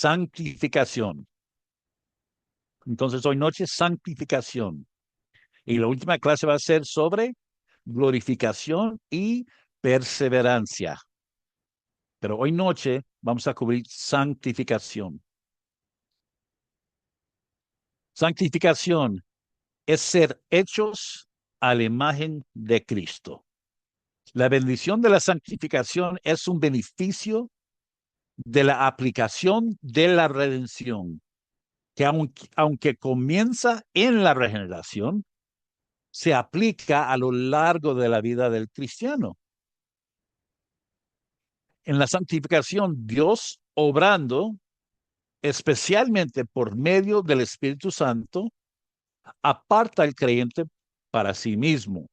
santificación. Entonces, hoy noche, santificación. Y la última clase va a ser sobre glorificación y perseverancia. Pero hoy noche vamos a cubrir santificación. Santificación es ser hechos a la imagen de Cristo. La bendición de la santificación es un beneficio de la aplicación de la redención, que aunque comienza en la regeneración, se aplica a lo largo de la vida del cristiano. En la santificación, Dios obrando especialmente por medio del Espíritu Santo, aparta al creyente para sí mismo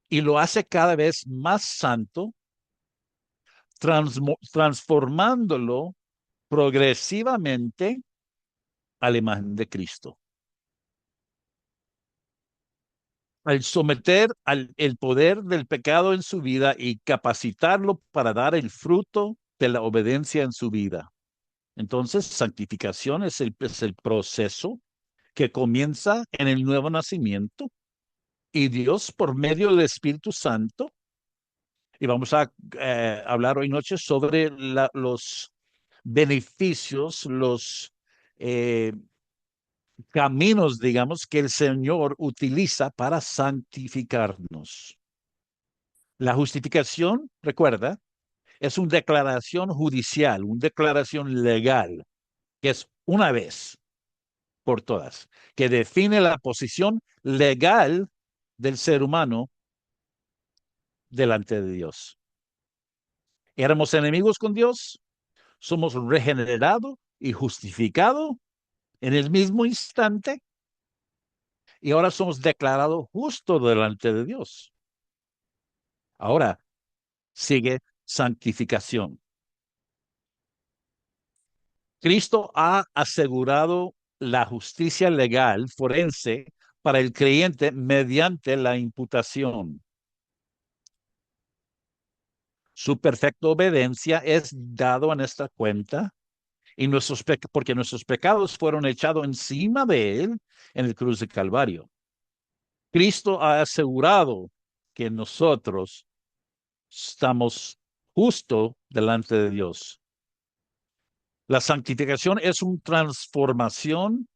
y lo hace cada vez más santo, transformándolo progresivamente a la imagen de Cristo. Al someter el poder del pecado en su vida y capacitarlo para dar el fruto de la obediencia en su vida. Entonces, santificación es el proceso que comienza en el nuevo nacimiento y Dios por medio del Espíritu Santo, y vamos a hablar hoy noche sobre los beneficios, los eh, caminos, digamos, que el Señor utiliza para santificarnos. La justificación, recuerda, es una declaración judicial, una declaración legal, que es una vez por todas, que define la posición legal del ser humano delante de Dios. Éramos enemigos con Dios, somos regenerados y justificados en el mismo instante y ahora somos declarados justos delante de Dios. Ahora sigue santificación. Cristo ha asegurado la justicia legal forense para el creyente mediante la imputación. Su perfecta obediencia es dado en esta cuenta y porque nuestros pecados fueron echados encima de él en el cruz de Calvario. Cristo ha asegurado que nosotros estamos justo delante de Dios. La santificación es una transformación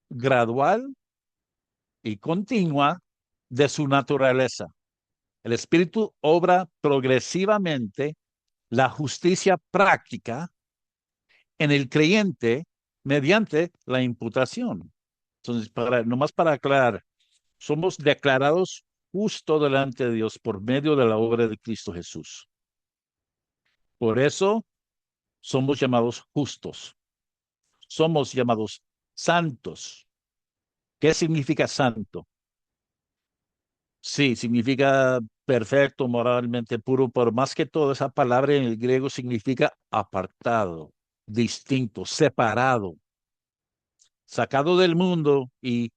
gradual y continua de su naturaleza. El Espíritu obra progresivamente la justicia práctica en el creyente mediante la imputación. Entonces, nomás para aclarar, somos declarados justo delante de Dios por medio de la obra de Cristo Jesús. Por eso somos llamados justos. Somos llamados santos. ¿Qué significa santo? Sí, significa perfecto, moralmente puro, pero más que todo esa palabra en el griego significa apartado, distinto, separado, sacado del mundo y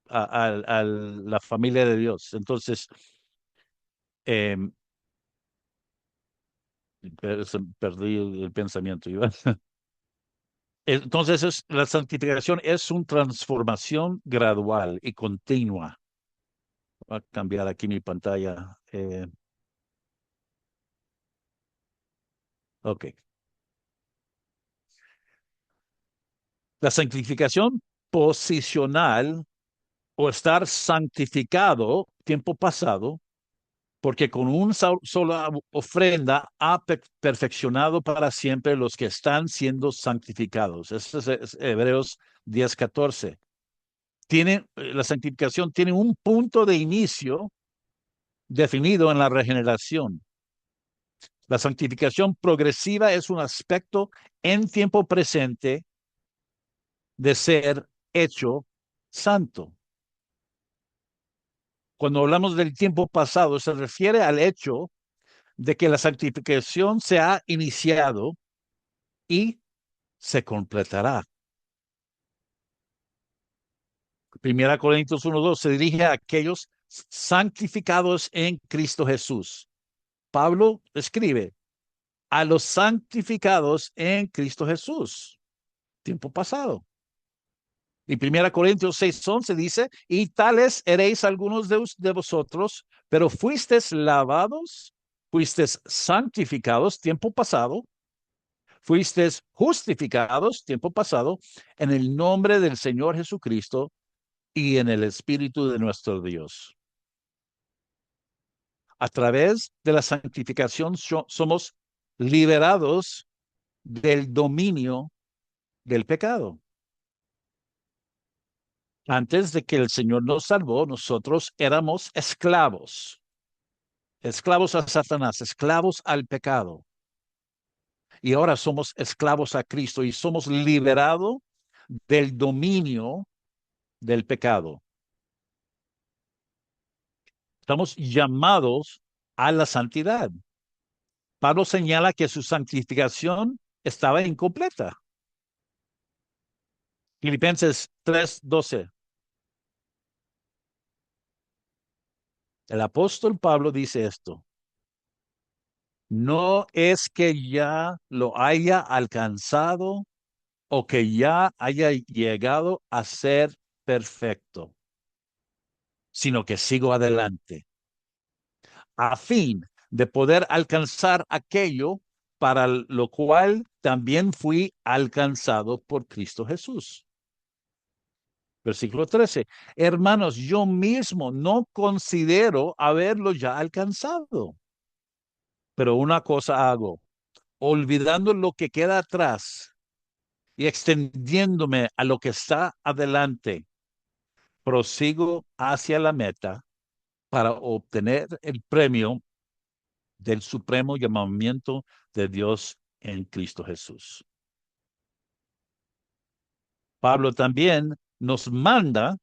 a la familia de Dios. Entonces, eh, perdí el pensamiento. Entonces, la santificación es una transformación gradual y continua. Voy a cambiar aquí mi pantalla. Ok. La santificación posicional o estar santificado, tiempo pasado, porque con una sola ofrenda ha perfeccionado para siempre los que están siendo santificados. Eso es Hebreos 10:14. La santificación tiene un punto de inicio definido en la regeneración. La santificación progresiva es un aspecto en tiempo presente de ser hecho santo. Cuando hablamos del tiempo pasado, se refiere al hecho de que la santificación se ha iniciado y se completará. Primera Corintios 1:2 se dirige a aquellos santificados en Cristo Jesús. Pablo escribe, a los santificados en Cristo Jesús. Tiempo pasado. Y 1 Corintios 6:11 dice, y tales eréis algunos de vosotros, pero fuisteis lavados, fuisteis santificados, tiempo pasado, fuisteis justificados, tiempo pasado, en el nombre del Señor Jesucristo y en el Espíritu de nuestro Dios. A través de la santificación somos liberados del dominio del pecado. Antes de que el Señor nos salvó, nosotros éramos esclavos, esclavos a Satanás, esclavos al pecado. Y ahora somos esclavos a Cristo y somos liberados del dominio del pecado. Estamos llamados a la santidad. Pablo señala que su santificación estaba incompleta. Filipenses 3:12. El apóstol Pablo dice esto. No es que ya lo haya alcanzado o que ya haya llegado a ser perfecto, sino que sigo adelante a fin de poder alcanzar aquello para lo cual también fui alcanzado por Cristo Jesús. Versículo 13. Hermanos, yo mismo no considero haberlo ya alcanzado, pero una cosa hago, olvidando lo que queda atrás y extendiéndome a lo que está adelante, prosigo hacia la meta para obtener el premio del supremo llamamiento de Dios en Cristo Jesús. Pablo también nos manda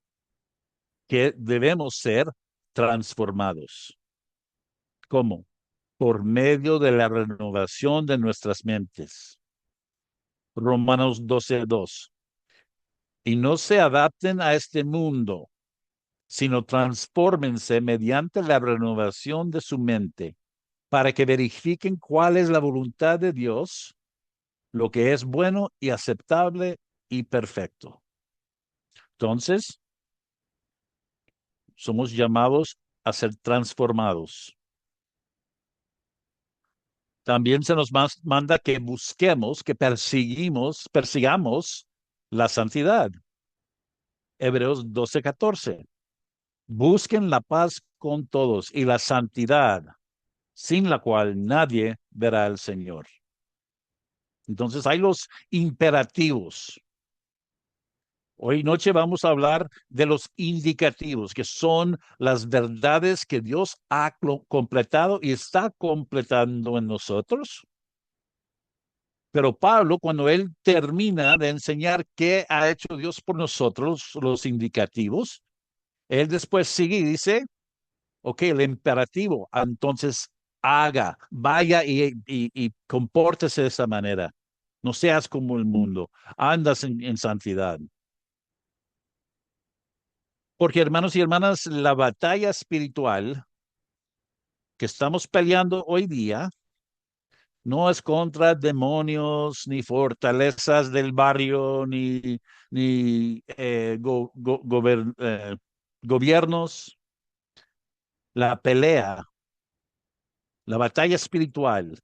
que debemos ser transformados. ¿Cómo? Por medio de la renovación de nuestras mentes. Romanos 12:2. Y no se adapten a este mundo, sino transfórmense mediante la renovación de su mente, para que verifiquen cuál es la voluntad de Dios, lo que es bueno y aceptable y perfecto. Entonces, somos llamados a ser transformados. También se nos manda que busquemos, que persigamos la santidad. Hebreos 12:14. Busquen la paz con todos y la santidad, sin la cual nadie verá al Señor. Entonces hay los imperativos. Hoy noche vamos a hablar de los indicativos, que son las verdades que Dios ha completado y está completando en nosotros. Pero Pablo, cuando él termina de enseñar qué ha hecho Dios por nosotros, los indicativos, él después sigue y dice, ok, el imperativo, entonces haga, vaya y compórtese de esa manera. No seas como el mundo, andas en santidad. Porque hermanos y hermanas, la batalla espiritual que estamos peleando hoy día no es contra demonios, ni fortalezas del barrio, ni gobiernos. La pelea, la batalla espiritual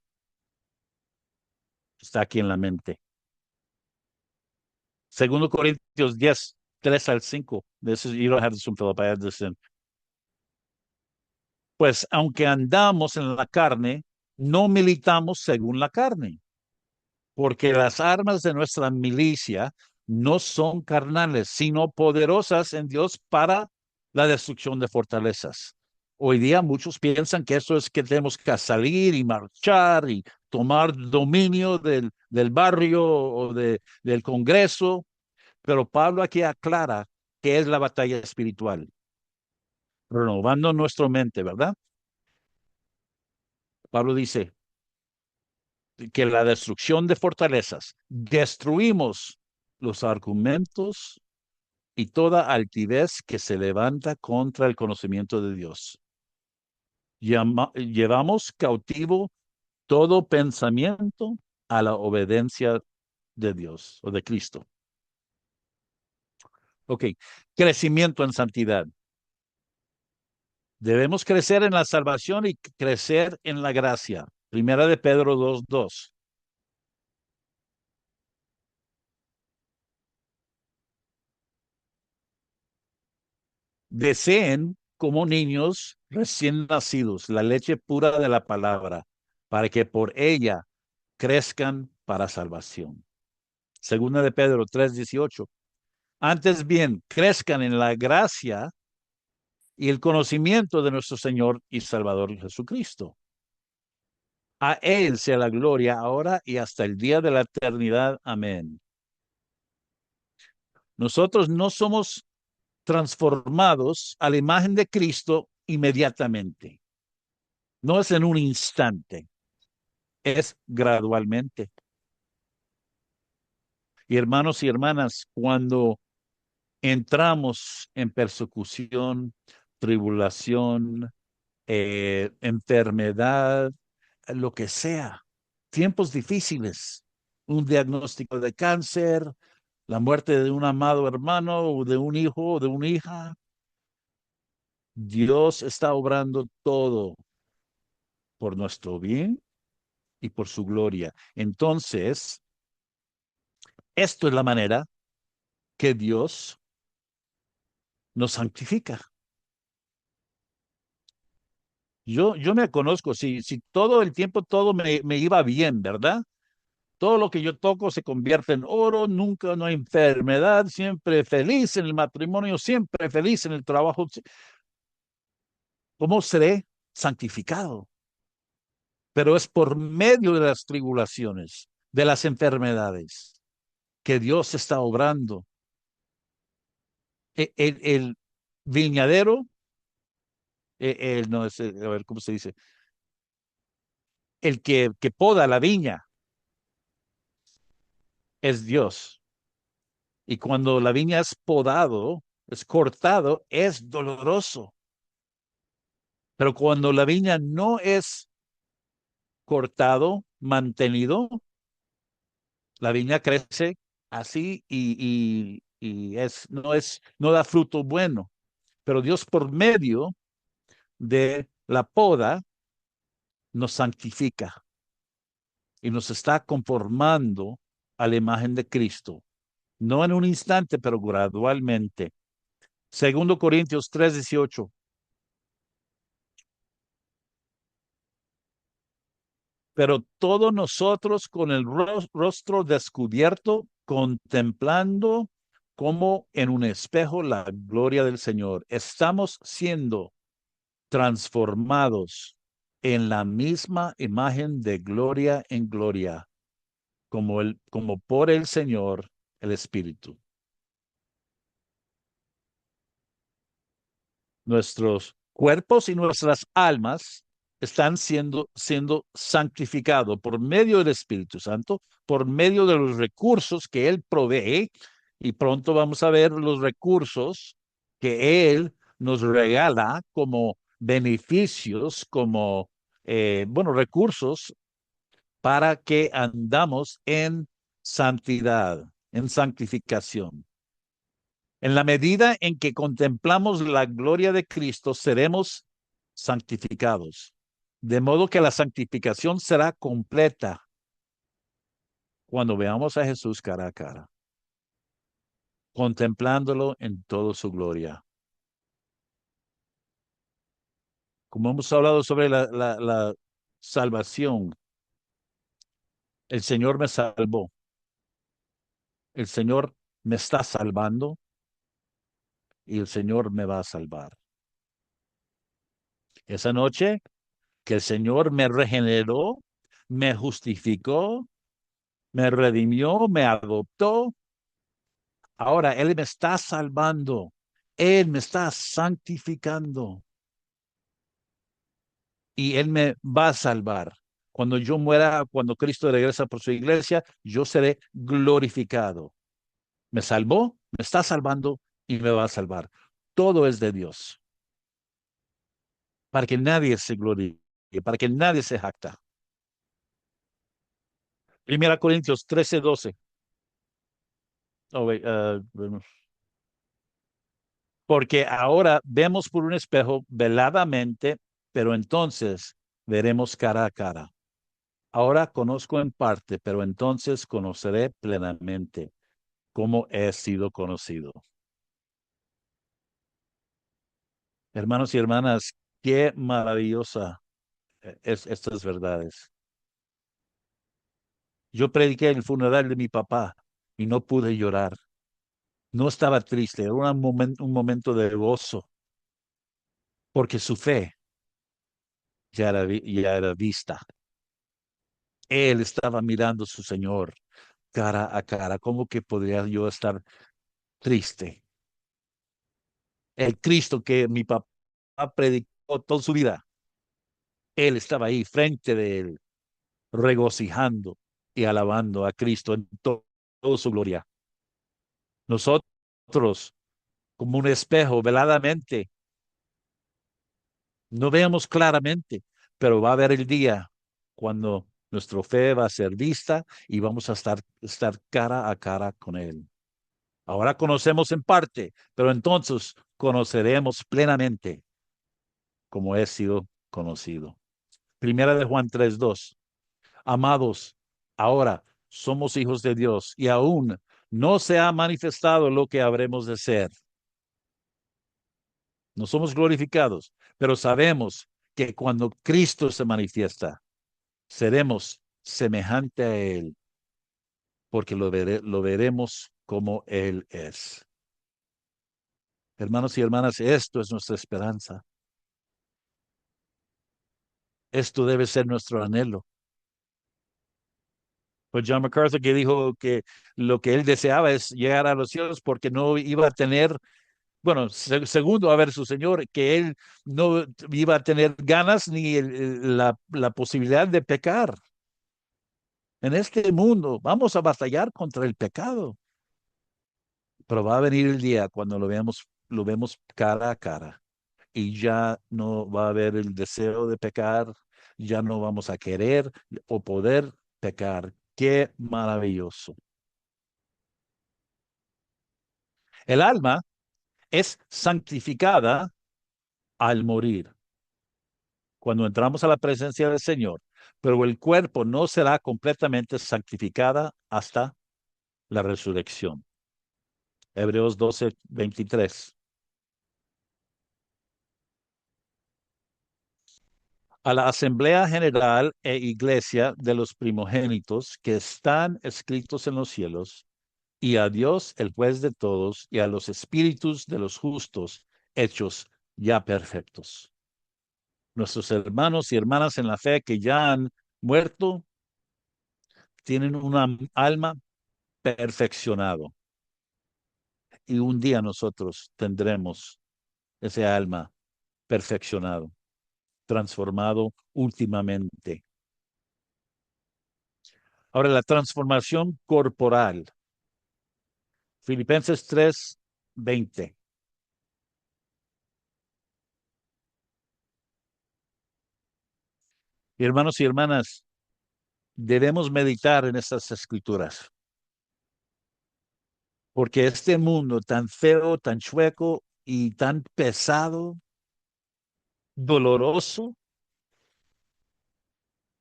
está aquí en la mente. 2 Corintios 10, 3-5. You don't have this one, Philip. I have this in. Pues aunque andamos en la carne, no militamos según la carne, porque las armas de nuestra milicia no son carnales, sino poderosas en Dios para la destrucción de fortalezas. Hoy día muchos piensan que eso es que tenemos que salir y marchar y tomar dominio del barrio o del Congreso, pero Pablo aquí aclara que es la batalla espiritual, renovando nuestra mente, ¿verdad? Pablo dice que la destrucción de fortalezas, destruimos los argumentos y toda altivez que se levanta contra el conocimiento de Dios. Llevamos cautivo todo pensamiento a la obediencia de Dios o de Cristo. Ok, crecimiento en santidad. Debemos crecer en la salvación y crecer en la gracia. Primera de Pedro 2:2. Deseen como niños recién nacidos la leche pura de la palabra, para que por ella crezcan para salvación. Segunda de Pedro 3:18. Antes bien, crezcan en la gracia y el conocimiento de nuestro Señor y Salvador Jesucristo. A Él sea la gloria ahora y hasta el día de la eternidad. Amén. Nosotros no somos transformados a la imagen de Cristo inmediatamente. No es en un instante, es gradualmente. Y hermanos y hermanas, cuando entramos en persecución, tribulación, enfermedad, lo que sea, tiempos difíciles, un diagnóstico de cáncer, la muerte de un amado hermano o de un hijo o de una hija, Dios está obrando todo por nuestro bien y por su gloria. Entonces, esto es la manera que Dios nos santifica. Yo me conozco, si todo el tiempo todo me iba bien, ¿verdad? Todo lo que yo toco se convierte en oro, nunca no hay enfermedad, siempre feliz en el matrimonio, siempre feliz en el trabajo. ¿Cómo seré santificado? Pero es por medio de las tribulaciones, de las enfermedades, que Dios está obrando. El viñadero, no es, a ver, ¿cómo se dice? El que poda la viña es Dios. Y cuando la viña es podado, es cortado, es doloroso. Pero cuando la viña no es cortado, mantenido, la viña crece así no da fruto bueno. Pero Dios por medio de la poda nos santifica y nos está conformando a la imagen de Cristo. No en un instante, pero gradualmente. Segundo Corintios 3:18. Pero todos nosotros con el rostro descubierto, contemplando como en un espejo la gloria del Señor, estamos siendo transformados en la misma imagen de gloria en gloria, como por el Señor, el Espíritu. Nuestros cuerpos y nuestras almas están siendo santificados por medio del Espíritu Santo, por medio de los recursos que Él provee, y pronto vamos a ver los recursos que Él nos regala como beneficios, como, bueno, recursos para que andamos en santidad, en santificación. En la medida en que contemplamos la gloria de Cristo, seremos santificados. De modo que la santificación será completa cuando veamos a Jesús cara a cara, contemplándolo en toda su gloria. Como hemos hablado sobre la salvación, el Señor me salvó, el Señor me está salvando y el Señor me va a salvar. Esa noche que el Señor me regeneró, me justificó, me redimió, me adoptó. Ahora Él me está salvando. Él me está santificando y Él me va a salvar. Cuando yo muera, cuando Cristo regresa por su iglesia, yo seré glorificado. Me salvó, me está salvando y me va a salvar. Todo es de Dios. Para que nadie se gloríe, para que nadie se jacta. Primera Corintios 13:12. Oh, wait, bueno. Porque ahora vemos por un espejo veladamente, pero entonces veremos cara a cara. Ahora conozco en parte, pero entonces conoceré plenamente cómo he sido conocido. Hermanos y hermanas, qué maravillosa es estas verdades. Yo prediqué el funeral de mi papá y no pude llorar. No estaba triste, era un momento de gozo, porque su fe ya era vista. Él estaba mirando a su Señor cara a cara. ¿Cómo que podría yo estar triste? El Cristo que mi papá predicó toda su vida, Él estaba ahí frente de él, regocijando y alabando a Cristo en toda su gloria. Nosotros, como un espejo, veladamente, no veamos claramente, pero va a haber el día cuando nuestra fe va a ser vista y vamos a estar cara a cara con Él. Ahora conocemos en parte, pero entonces conoceremos plenamente como he sido conocido. Primera de Juan 3:2. Amados, ahora somos hijos de Dios y aún no se ha manifestado lo que habremos de ser. No somos glorificados, pero sabemos que cuando Cristo se manifiesta, seremos semejante a Él, porque lo veremos como Él es. Hermanos y hermanas, esto es nuestra esperanza. Esto debe ser nuestro anhelo. Pues John MacArthur que dijo que lo que él deseaba es llegar a los cielos porque no iba a tener, bueno, segundo, a ver, su señor, que él no iba a tener ganas ni la posibilidad de pecar. En este mundo vamos a batallar contra el pecado, pero va a venir el día cuando lo vemos cara a cara y ya no va a haber el deseo de pecar, ya no vamos a querer o poder pecar. Qué maravilloso. El alma es santificada al morir, cuando entramos a la presencia del Señor, pero el cuerpo no será completamente santificada hasta la resurrección. Hebreos 12:23. A la asamblea general e iglesia de los primogénitos que están escritos en los cielos, y a Dios, el juez de todos, y a los espíritus de los justos hechos ya perfectos. Nuestros hermanos y hermanas en la fe que ya han muerto tienen una alma perfeccionado y un día nosotros tendremos ese alma perfeccionado, transformado últimamente. Ahora, la transformación corporal. Filipenses 3:20. Hermanos y hermanas, debemos meditar en estas escrituras, porque este mundo tan feo, tan chueco y tan pesado, doloroso,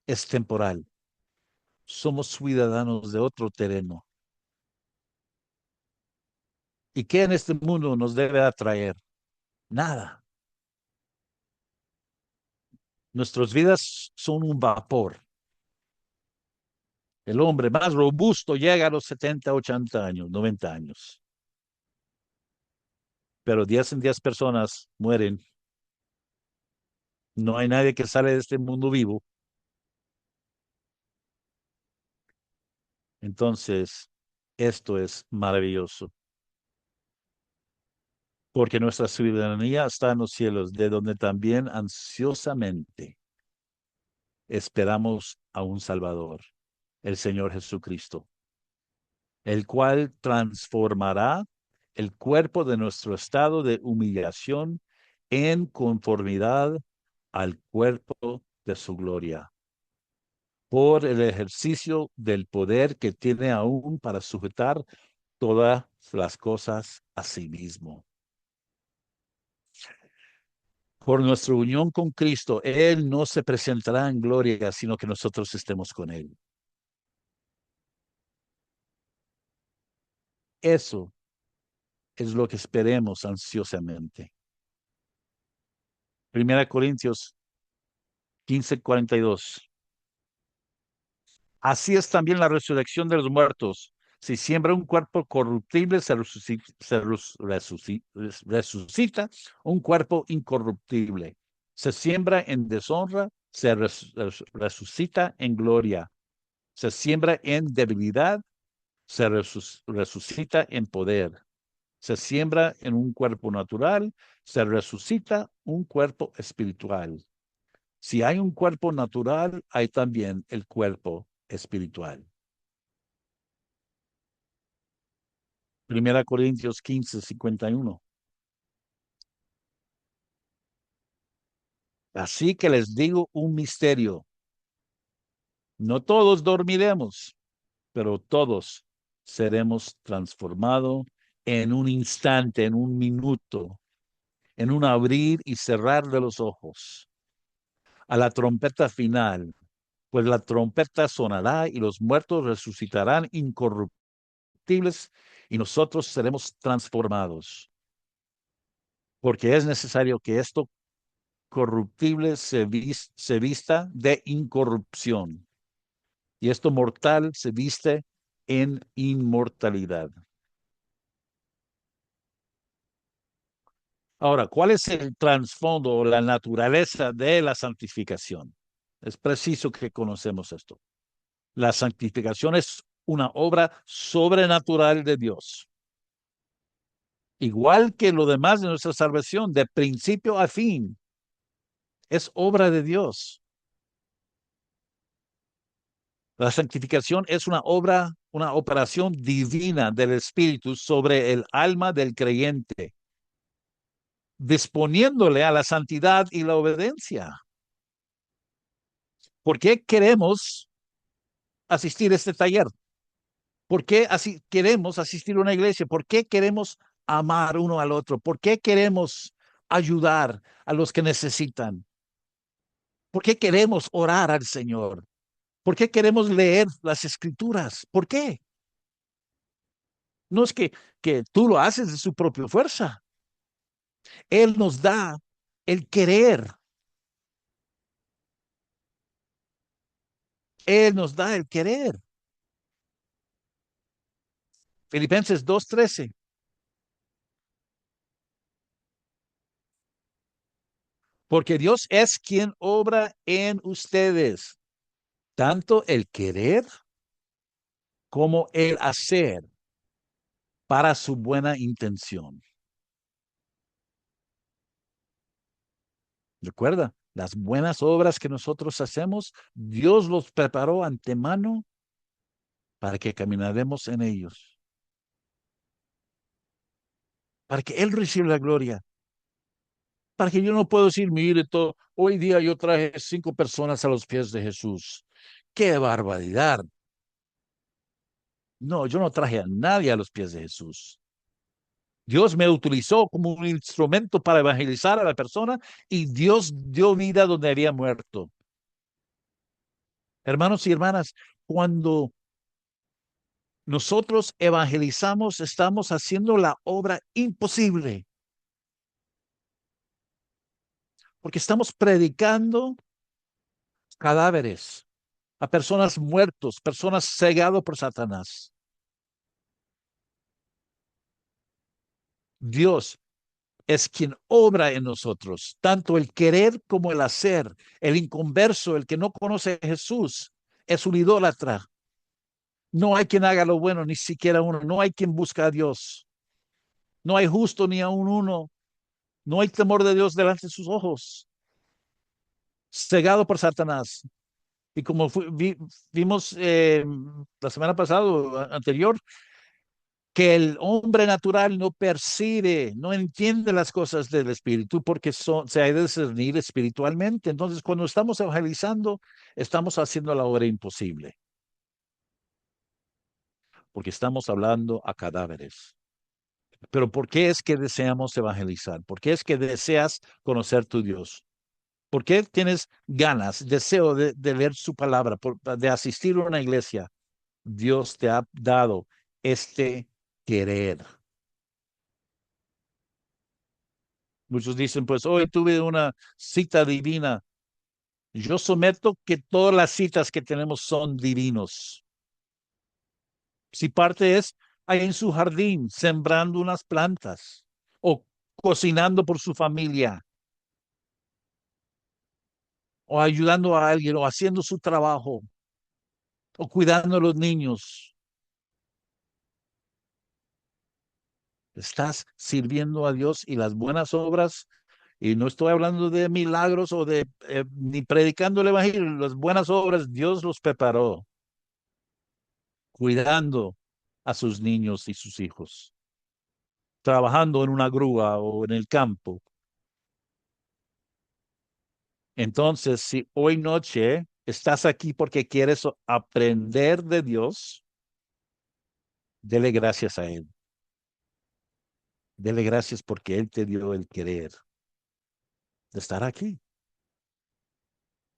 es temporal. Somos ciudadanos de otro terreno. ¿Y qué en este mundo nos debe atraer? Nada. Nuestras vidas son un vapor. El hombre más robusto llega a los 70, 80 años, 90 años. Pero 10 en 10 personas mueren. No hay nadie que sale de este mundo vivo. Entonces, esto es maravilloso. Porque nuestra ciudadanía está en los cielos, de donde también ansiosamente esperamos a un Salvador, el Señor Jesucristo, el cual transformará el cuerpo de nuestro estado de humillación en conformidad al cuerpo de su gloria, por el ejercicio del poder que tiene aún para sujetar todas las cosas a sí mismo. Por nuestra unión con Cristo, Él no se presentará en gloria, sino que nosotros estemos con Él. Eso es lo que esperemos ansiosamente. Primera Corintios 15:42. Así es también la resurrección de los muertos. Si siembra un cuerpo corruptible, resucita un cuerpo incorruptible. Se siembra en deshonra, resucita en gloria. Se siembra en debilidad, resucita en poder. Se siembra en un cuerpo natural, se resucita un cuerpo espiritual. Si hay un cuerpo natural, hay también el cuerpo espiritual. Primera Corintios 15:51. Así que les digo un misterio. No todos dormiremos, pero todos seremos transformados en un instante, en un minuto, en un abrir y cerrar de los ojos, a la trompeta final, pues la trompeta sonará y los muertos resucitarán incorruptibles y nosotros seremos transformados, porque es necesario que esto corruptible se vista de incorrupción y esto mortal se viste en inmortalidad. Ahora, ¿cuál es el trasfondo o la naturaleza de la santificación? Es preciso que conocemos esto. La santificación es una obra sobrenatural de Dios. Igual que lo demás de nuestra salvación, de principio a fin, es obra de Dios. La santificación es una obra, una operación divina del Espíritu sobre el alma del creyente, disponiéndole a la santidad y la obediencia. ¿Por qué queremos asistir a este taller? ¿Por qué queremos asistir a una iglesia? ¿Por qué queremos amar uno al otro? ¿Por qué queremos ayudar a los que necesitan? ¿Por qué queremos orar al Señor? ¿Por qué queremos leer las escrituras? ¿Por qué? No es que tú lo haces de su propia fuerza. Él nos da el querer. Él nos da el querer. Filipenses 2:13. Porque Dios es quien obra en ustedes, tanto el querer como el hacer para su buena intención. Recuerda, las buenas obras que nosotros hacemos, Dios los preparó antemano para que caminaremos en ellos, para que Él reciba la gloria, para que yo no puedo decir, mire, hoy día yo traje 5 personas a los pies de Jesús. ¡Qué barbaridad! No, yo no traje a nadie a los pies de Jesús. Dios me utilizó como un instrumento para evangelizar a la persona y Dios dio vida donde había muerto. Hermanos y hermanas, cuando nosotros evangelizamos, estamos haciendo la obra imposible, porque estamos predicando cadáveres a personas muertos, personas cegadas por Satanás. Dios es quien obra en nosotros, tanto el querer como el hacer. El inconverso, el que no conoce a Jesús, es un idólatra. No hay quien haga lo bueno, ni siquiera uno. No hay quien busca a Dios. No hay justo ni aun uno. No hay temor de Dios delante de sus ojos. Cegado por Satanás. Y como vimos la semana pasada, anterior, que el hombre natural no percibe, no entiende las cosas del espíritu porque se ha de discernir espiritualmente. Entonces, cuando estamos evangelizando, estamos haciendo la obra imposible, porque estamos hablando a cadáveres. Pero ¿por qué es que deseamos evangelizar? ¿Por qué es que deseas conocer tu Dios? ¿Por qué tienes ganas, deseo de leer su palabra, de asistir a una iglesia? Dios te ha dado este querer. Muchos dicen, pues hoy tuve una cita divina. Yo someto que todas las citas que tenemos son divinos. Si parte es ahí en su jardín, sembrando unas plantas o cocinando por su familia o ayudando a alguien o haciendo su trabajo o cuidando a los niños. Estás sirviendo a Dios y las buenas obras, y no estoy hablando de milagros o de ni predicando el evangelio, las buenas obras Dios los preparó, cuidando a sus niños y sus hijos, trabajando en una grúa o en el campo. Entonces, si hoy noche estás aquí porque quieres aprender de Dios, dele gracias a Él. Dele gracias porque Él te dio el querer de estar aquí.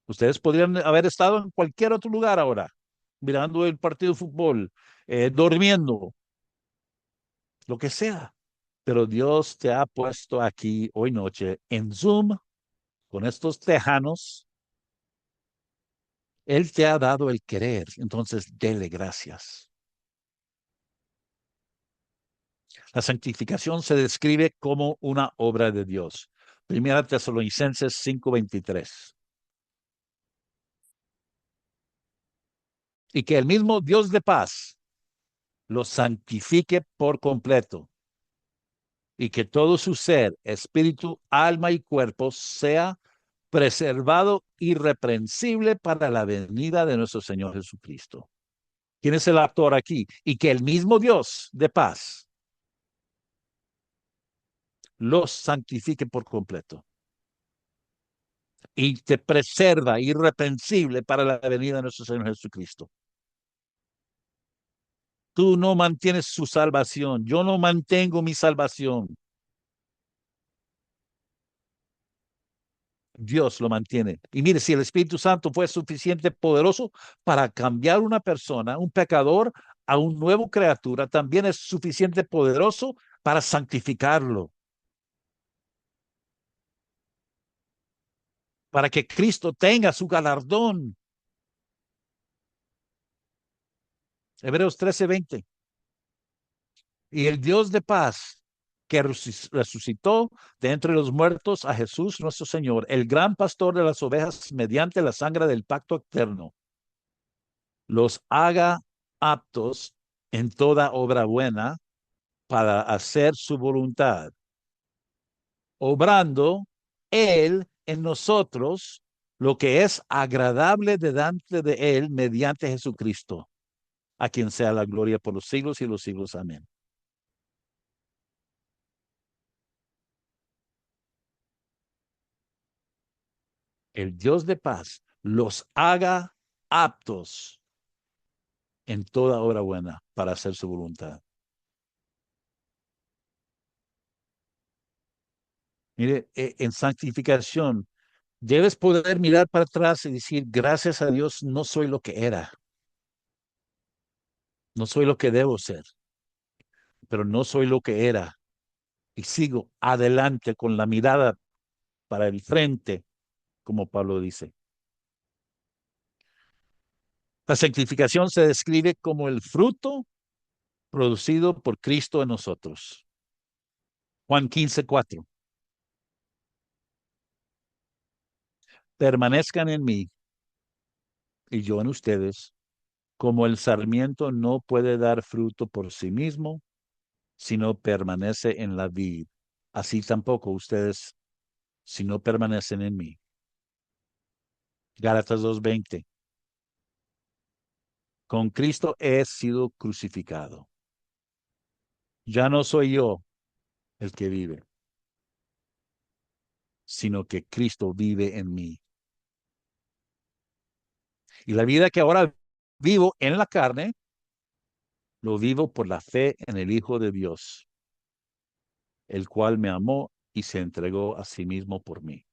Ustedes podrían haber estado en cualquier otro lugar ahora, mirando el partido de fútbol, durmiendo, lo que sea. Pero Dios te ha puesto aquí hoy noche en Zoom con estos tejanos. Él te ha dado el querer, entonces dele gracias. La santificación se describe como una obra de Dios. Primera Tesalonicenses 5:23. Y que el mismo Dios de paz los santifique por completo y que todo su ser, espíritu, alma y cuerpo sea preservado irreprensible para la venida de nuestro Señor Jesucristo. ¿Quién es el actor aquí? Y que el mismo Dios de paz los santifique por completo y te preserva irreprensible para la venida de nuestro Señor Jesucristo. Tú no mantienes su salvación, yo no mantengo mi salvación. Dios lo mantiene. Y mire, si el Espíritu Santo fue suficiente poderoso para cambiar una persona, un pecador, a un nuevo criatura, también es suficiente poderoso para santificarlo, para que Cristo tenga su galardón. Hebreos 13:20. Y el Dios de paz que resucitó de entre los muertos a Jesús nuestro Señor, el gran pastor de las ovejas mediante la sangre del pacto eterno, los haga aptos en toda obra buena para hacer su voluntad, obrando Él en nosotros lo que es agradable delante de Él mediante Jesucristo, a quien sea la gloria por los siglos y los siglos. Amén. El Dios de paz los haga aptos en toda obra buena para hacer su voluntad. Mire, en santificación debes poder mirar para atrás y decir, gracias a Dios, no soy lo que era, no soy lo que debo ser, pero no soy lo que era. Y sigo adelante con la mirada para el frente, como Pablo dice. La santificación se describe como el fruto producido por Cristo en nosotros. Juan 15:4. Permanezcan en mí y yo en ustedes, como el sarmiento no puede dar fruto por sí mismo, sino permanece en la vid. Así tampoco ustedes, si no permanecen en mí. Gálatas 2:20. Con Cristo he sido crucificado. Ya no soy yo el que vive, sino que Cristo vive en mí. Y la vida que ahora vivo en la carne, lo vivo por la fe en el Hijo de Dios, el cual me amó y se entregó a sí mismo por mí.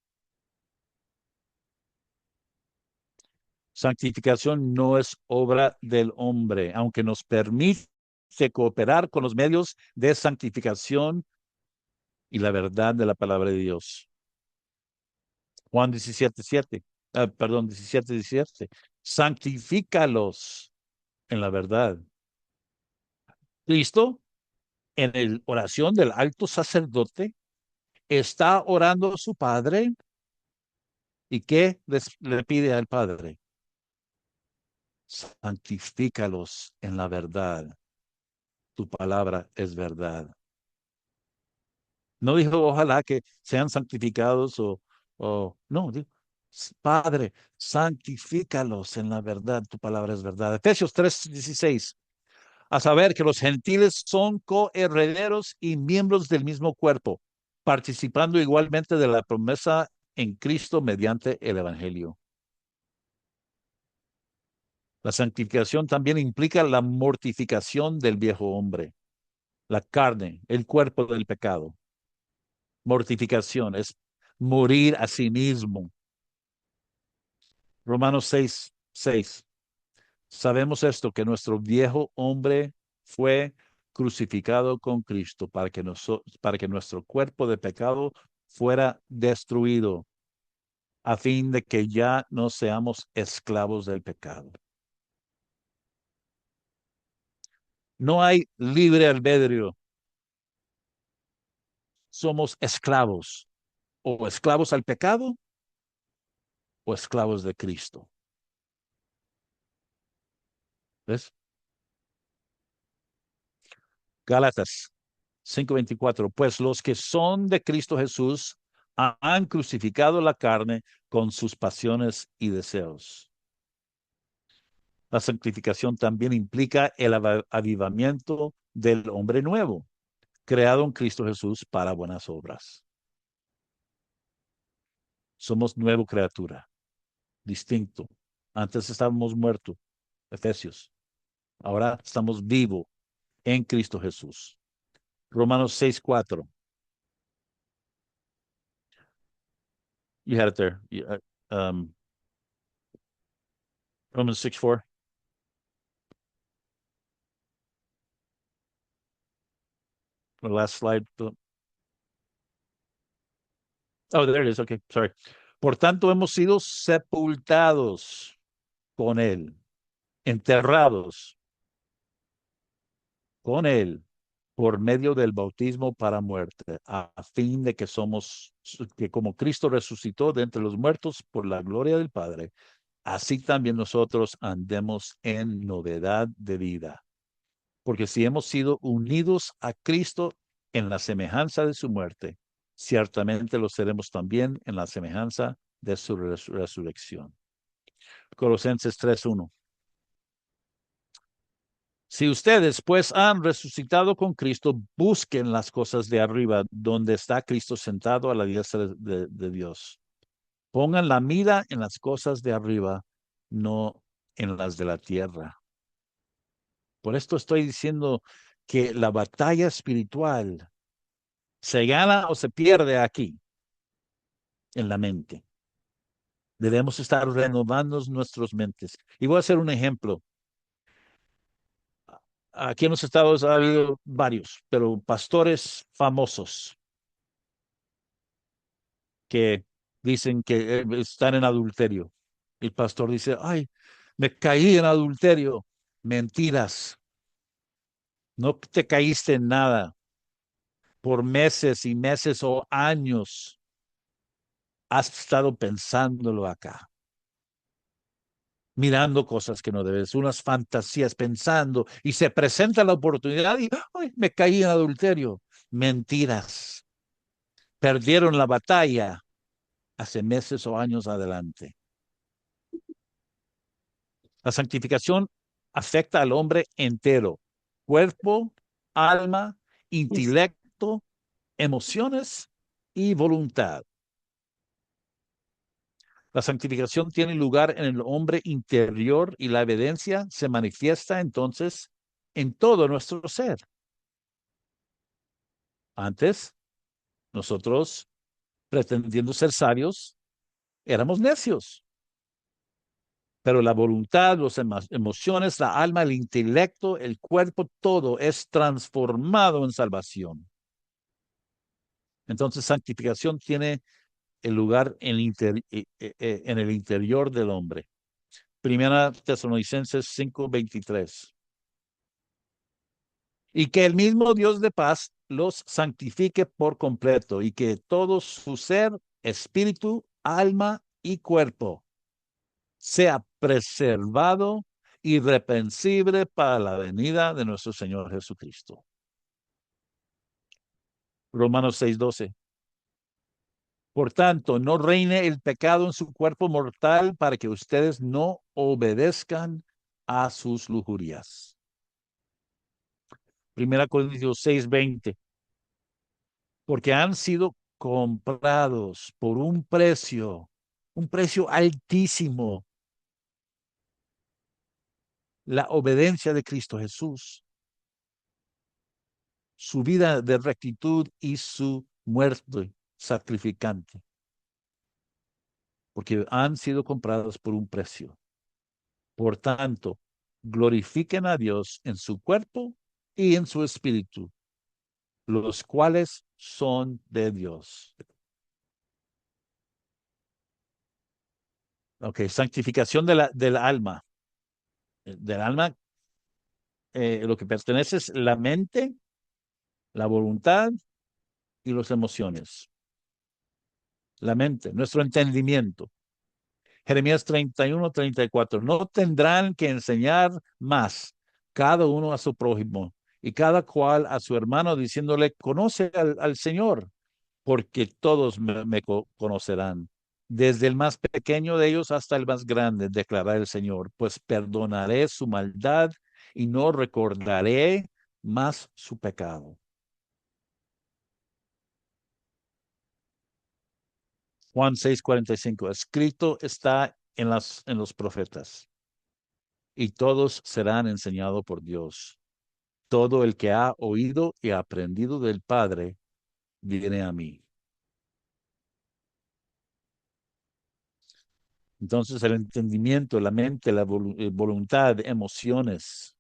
Santificación no es obra del hombre, aunque nos permite cooperar con los medios de santificación y la verdad de la palabra de Dios. Juan 17:7, perdón, 17:17. Santifícalos en la verdad. Cristo, en la oración del alto sacerdote, está orando a su Padre y ¿qué le pide al Padre? Santifícalos en la verdad. Tu palabra es verdad. No dijo, ojalá que sean santificados no, dijo, Padre, santifícalos en la verdad, tu palabra es verdad. Efesios 3:16, a saber que los gentiles son coherederos y miembros del mismo cuerpo, participando igualmente de la promesa en Cristo mediante el Evangelio. La santificación también implica la mortificación del viejo hombre, la carne, el cuerpo del pecado. Mortificación es morir a sí mismo. Romanos 6:6. Sabemos esto, que nuestro viejo hombre fue crucificado con Cristo para que nuestro cuerpo de pecado fuera destruido, a fin de que ya no seamos esclavos del pecado. No hay libre albedrío. Somos esclavos, o esclavos al pecado o esclavos de Cristo. ¿Ves? Gálatas 5:24, pues los que son de Cristo Jesús han crucificado la carne con sus pasiones y deseos. La santificación también implica el avivamiento del hombre nuevo, creado en Cristo Jesús para buenas obras. Somos nueva criatura, distinto. Antes estábamos muertos, Efesios. Ahora estamos vivos en Cristo Jesús. Romanos 6:4. You had it there. Romans 6:4. The last slide. Oh, there it is. Okay, sorry. Por tanto, hemos sido sepultados con él, enterrados con él por medio del bautismo para muerte, a fin de que como Cristo resucitó de entre los muertos por la gloria del Padre, así también nosotros andemos en novedad de vida. Porque si hemos sido unidos a Cristo en la semejanza de su muerte, ciertamente lo seremos también en la semejanza de su resurrección. Colosenses 3:1. Si ustedes pues han resucitado con Cristo, busquen las cosas de arriba, donde está Cristo sentado a la diestra de Dios. Pongan la mira en las cosas de arriba, no en las de la tierra. Por esto estoy diciendo que la batalla espiritual se gana o se pierde aquí, en la mente. Debemos estar renovando nuestras mentes. Y voy a hacer un ejemplo. Aquí en los Estados ha habido varios, pero pastores famosos que dicen que están en adulterio. El pastor dice, ay, me caí en adulterio. Mentiras, no te caíste en nada. Por meses y meses o años has estado pensándolo acá, mirando cosas que no debes, unas fantasías pensando y se presenta la oportunidad y ay, me caí en adulterio. Mentiras. Perdieron la batalla hace meses o años adelante. La santificación afecta al hombre entero, cuerpo, alma Es- intelecto, emociones y voluntad. La santificación tiene lugar en el hombre interior y la evidencia se manifiesta entonces en todo nuestro ser. Antes, nosotros, pretendiendo ser sabios, éramos necios. Pero la voluntad, las emociones, la alma, el intelecto, el cuerpo, todo es transformado en salvación. Entonces, santificación tiene el lugar en el interior del hombre. Primera Tesalonicenses 5:23. Y que el mismo Dios de paz los santifique por completo y que todo su ser, espíritu, alma y cuerpo sea preservado irreprensible para la venida de nuestro Señor Jesucristo. Romanos 6:12. Por tanto, no reine el pecado en su cuerpo mortal para que ustedes no obedezcan a sus lujurias. Primera Corintios 6:20. Porque han sido comprados por un precio altísimo, la obediencia de Cristo Jesús, su vida de rectitud y su muerte sacrificante, porque han sido comprados por un precio. Por tanto, glorifiquen a Dios en su cuerpo y en su espíritu, los cuales son de Dios. Ok, santificación del alma. Del alma, lo que pertenece es la mente, la voluntad y las emociones. La mente, nuestro entendimiento. Jeremías 31:34. No tendrán que enseñar más, cada uno a su prójimo y cada cual a su hermano, diciéndole, conoce al Señor, porque todos me conocerán. Desde el más pequeño de ellos hasta el más grande, declara el Señor, pues perdonaré su maldad y no recordaré más su pecado. Juan 6:45. Escrito está en los profetas, y todos serán enseñados por Dios. Todo el que ha oído y aprendido del Padre viene a mí. Entonces el entendimiento, la mente, la voluntad, emociones,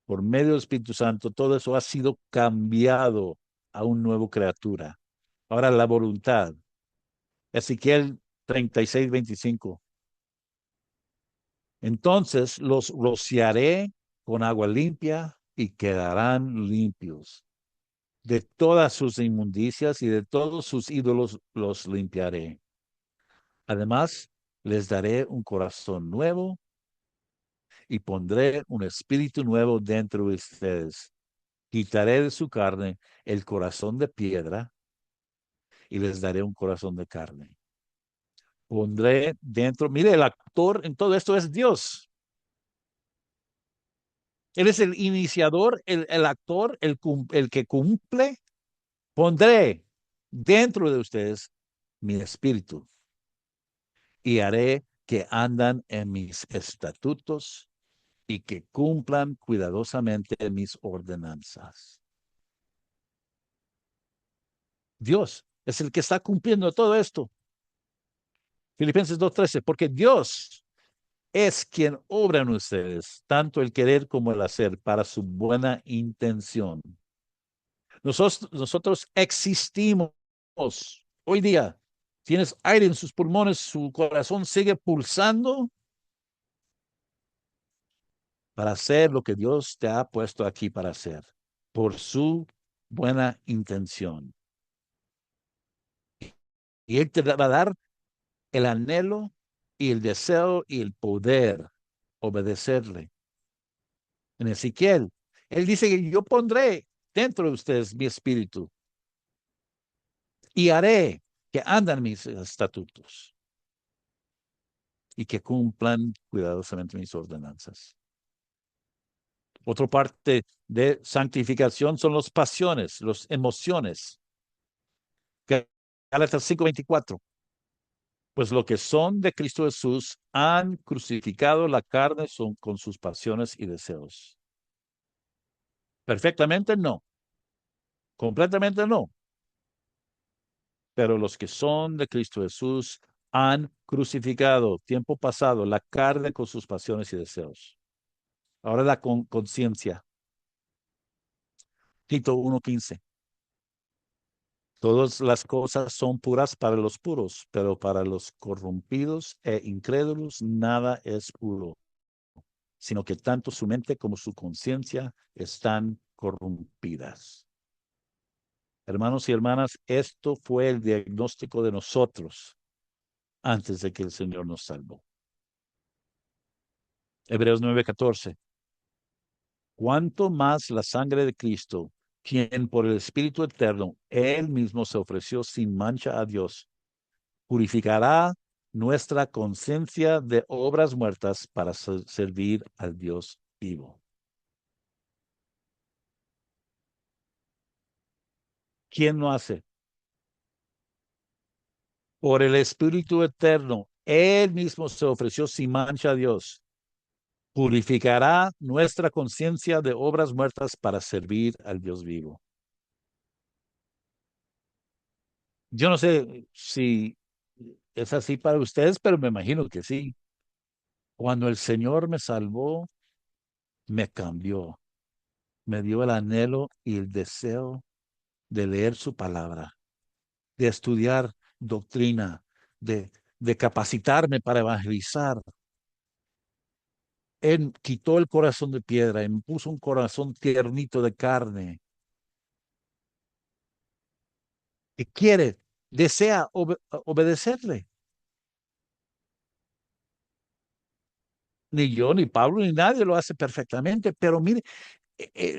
por medio del Espíritu Santo, todo eso ha sido cambiado a un nuevo criatura. Ahora la voluntad. Ezequiel 36:25. Entonces los rociaré con agua limpia y quedarán limpios. De todas sus inmundicias y de todos sus ídolos los limpiaré. Además, les daré un corazón nuevo y pondré un espíritu nuevo dentro de ustedes. Quitaré de su carne el corazón de piedra y les daré un corazón de carne. Pondré dentro, mire, el actor en todo esto es Dios. Él es el iniciador, el actor, el que cumple. Pondré dentro de ustedes mi espíritu y haré que andan en mis estatutos y que cumplan cuidadosamente mis ordenanzas. Dios es el que está cumpliendo todo esto. Filipenses 2:13, porque Dios es quien obra en ustedes, tanto el querer como el hacer, para su buena intención. Nosotros existimos hoy día. Tienes aire en sus pulmones, su corazón sigue pulsando para hacer lo que Dios te ha puesto aquí para hacer, por su buena intención. Y Él te va a dar el anhelo y el deseo y el poder obedecerle. En Ezequiel, Él dice que yo pondré dentro de ustedes mi espíritu y haré que andan mis estatutos y que cumplan cuidadosamente mis ordenanzas. Otra parte de santificación son las pasiones, las emociones. Gálatas 5:24. Pues lo que son de Cristo Jesús han crucificado la carne con sus pasiones y deseos. Perfectamente no, completamente no. Pero los que son de Cristo Jesús han crucificado, tiempo pasado, la carne con sus pasiones y deseos. Ahora la conciencia. Tito 1:15. Todas las cosas son puras para los puros, pero para los corrompidos e incrédulos nada es puro, sino que tanto su mente como su conciencia están corrompidas. Hermanos y hermanas, esto fue el diagnóstico de nosotros antes de que el Señor nos salvó. Hebreos 9:14. Cuanto más la sangre de Cristo, quien por el Espíritu Eterno, Él mismo se ofreció sin mancha a Dios, purificará nuestra conciencia de obras muertas para servir al Dios vivo. ¿Quién lo hace? Por el Espíritu Eterno, Él mismo se ofreció sin mancha a Dios. Purificará nuestra conciencia de obras muertas para servir al Dios vivo. Yo no sé si es así para ustedes, pero me imagino que sí. Cuando el Señor me salvó, me cambió, me dio el anhelo y el deseo de leer su palabra, de estudiar doctrina, de capacitarme para evangelizar. Él quitó el corazón de piedra y me puso un corazón tiernito de carne que quiere, desea obedecerle. Ni yo, ni Pablo, ni nadie lo hace perfectamente, pero mire,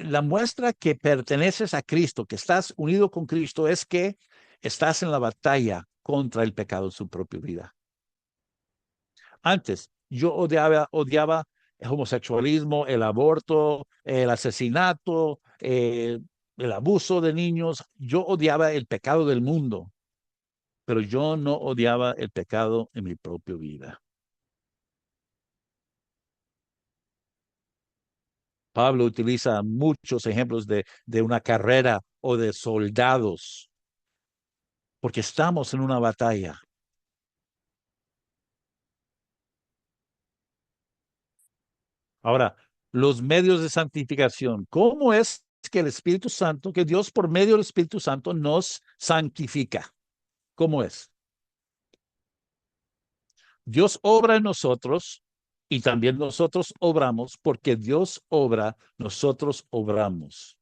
la muestra que perteneces a Cristo, que estás unido con Cristo, es que estás en la batalla contra el pecado en su propia vida. Antes, yo odiaba el homosexualismo, el aborto, el asesinato, el abuso de niños. Yo odiaba el pecado del mundo, pero yo no odiaba el pecado en mi propia vida. Pablo utiliza muchos ejemplos de una carrera o de soldados, porque estamos en una batalla. Ahora, los medios de santificación. ¿Cómo es que el Espíritu Santo, que Dios por medio del Espíritu Santo nos santifica? ¿Cómo es? Dios obra en nosotros y también nosotros obramos porque Dios obra, nosotros obramos.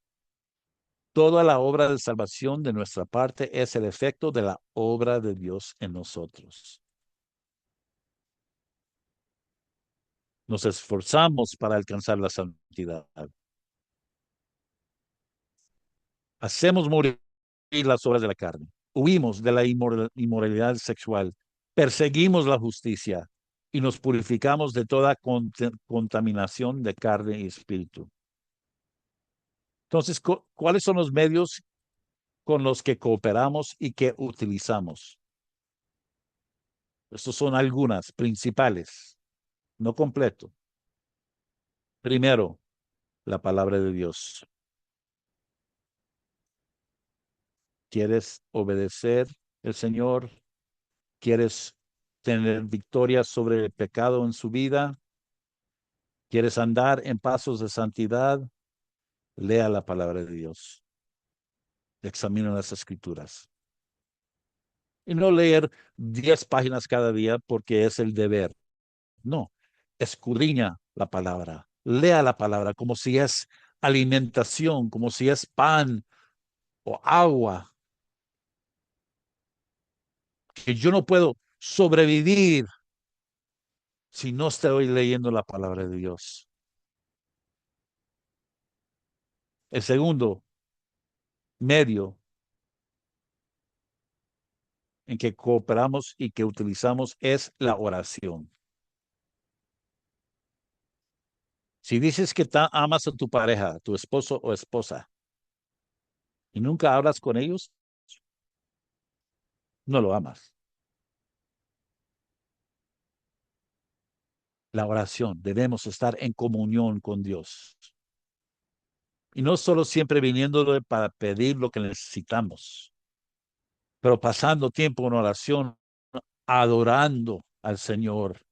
Toda la obra de salvación de nuestra parte es el efecto de la obra de Dios en nosotros. Nos esforzamos para alcanzar la santidad. Hacemos morir las obras de la carne. Huimos de la inmoralidad sexual. Perseguimos la justicia y nos purificamos de toda contaminación de carne y espíritu. Entonces, ¿cuáles son los medios con los que cooperamos y que utilizamos? Estos son algunas principales, no completo. Primero, la palabra de Dios. ¿Quieres obedecer al Señor? ¿Quieres tener victoria sobre el pecado en su vida? ¿Quieres andar en pasos de santidad? Lea la palabra de Dios. Examina las escrituras. Y no leer 10 páginas cada día porque es el deber. No, escudriña la palabra. Lea la palabra como si es alimentación, como si es pan o agua, que yo no puedo sobrevivir si no estoy leyendo la palabra de Dios. El segundo medio en que cooperamos y que utilizamos es la oración. Si dices que amas a tu pareja, a tu esposo o esposa, y nunca hablas con ellos, no lo amas. La oración, debemos estar en comunión con Dios. Y no solo siempre viniéndole para pedir lo que necesitamos, pero pasando tiempo en oración, adorando al Señor,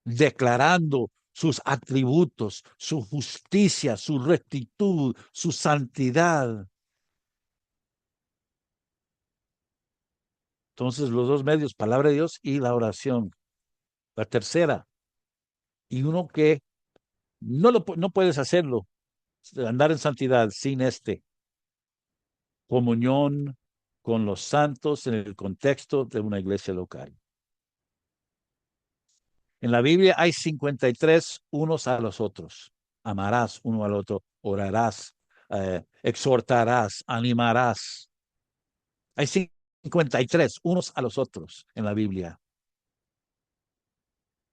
declarando sus atributos, su justicia, su rectitud, su santidad. Entonces, los dos medios, palabra de Dios y la oración. La tercera, y uno que no puedes hacerlo, andar en santidad sin comunión con los santos en el contexto de una iglesia local. En la Biblia hay 53 unos a los otros. Amarás uno al otro, orarás, exhortarás, animarás. Hay 53 unos a los otros en la Biblia.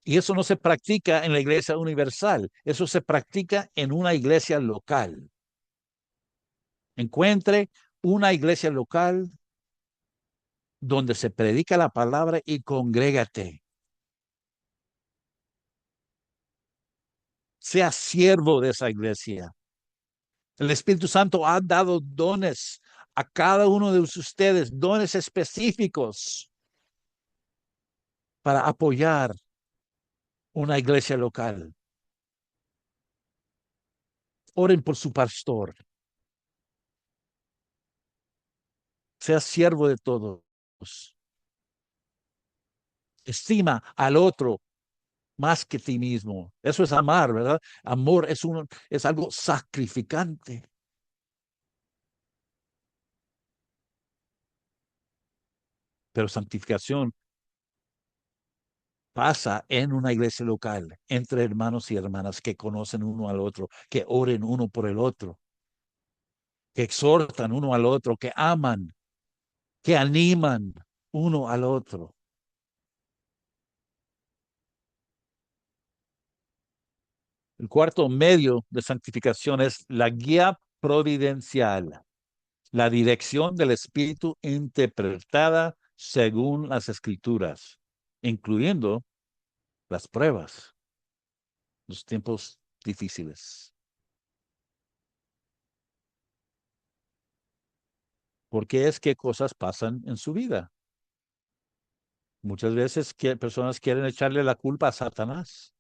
Y eso no se practica en la iglesia universal, eso se practica en una iglesia local. Encuentre una iglesia local donde se predica la palabra y congrégate. Sea siervo de esa iglesia. El Espíritu Santo ha dado dones a cada uno de ustedes, dones específicos para apoyar una iglesia local. Oren por su pastor. Sea siervo de todos. Estima al otro más que ti mismo. Eso es amar, ¿verdad? Amor es algo sacrificante. Pero santificación pasa en una iglesia local, entre hermanos y hermanas que conocen uno al otro, que oren uno por el otro, que exhortan uno al otro, que aman, que animan uno al otro. El cuarto medio de santificación es la guía providencial, la dirección del Espíritu interpretada según las Escrituras, incluyendo las pruebas, los tiempos difíciles. Porque es que cosas pasan en su vida. Muchas veces personas quieren echarle la culpa a Satanás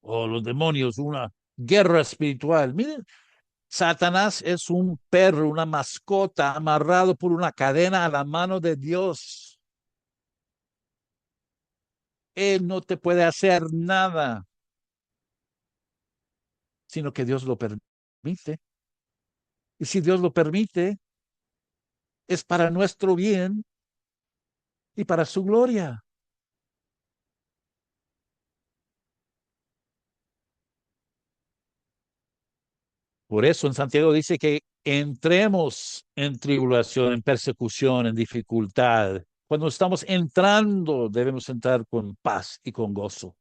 o los demonios, una guerra espiritual. Miren, Satanás es un perro, una mascota amarrado por una cadena a la mano de Dios. Él no te puede hacer nada, sino que Dios lo permite. Y si Dios lo permite, es para nuestro bien y para su gloria. Por eso en Santiago dice que entremos en tribulación, en persecución, en dificultad. Cuando estamos entrando, debemos entrar con paz y con gozo.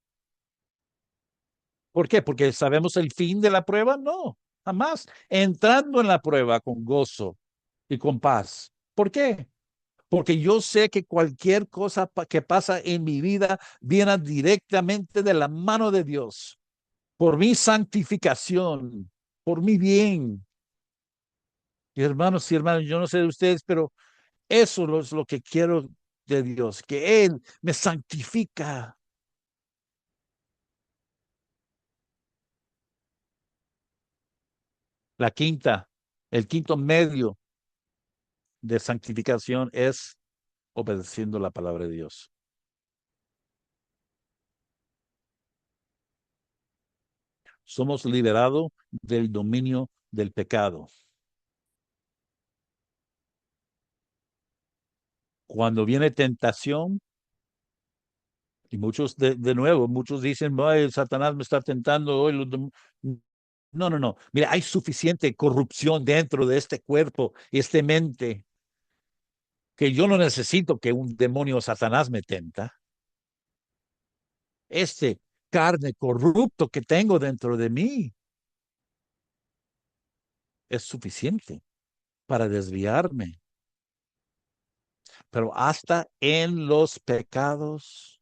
¿Por qué? Porque sabemos el fin de la prueba. No, jamás. Entrando en la prueba con gozo y con paz. ¿Por qué? Porque yo sé que cualquier cosa que pasa en mi vida viene directamente de la mano de Dios, por mi santificación, por mi bien. Y hermanos y hermanas, yo no sé de ustedes, pero eso es lo que quiero de Dios, que Él me santifica. La quinta, el quinto medio de santificación es obedeciendo la palabra de Dios. Somos liberados del dominio del pecado. Cuando viene tentación, y muchos, de nuevo, muchos dicen, ay, Satanás me está tentando hoy. No, no, no. Mira, hay suficiente corrupción dentro de este cuerpo y esta mente que yo no necesito que un demonio Satanás me tenta. Este carne corrupto que tengo dentro de mí es suficiente para desviarme. Pero hasta en los pecados,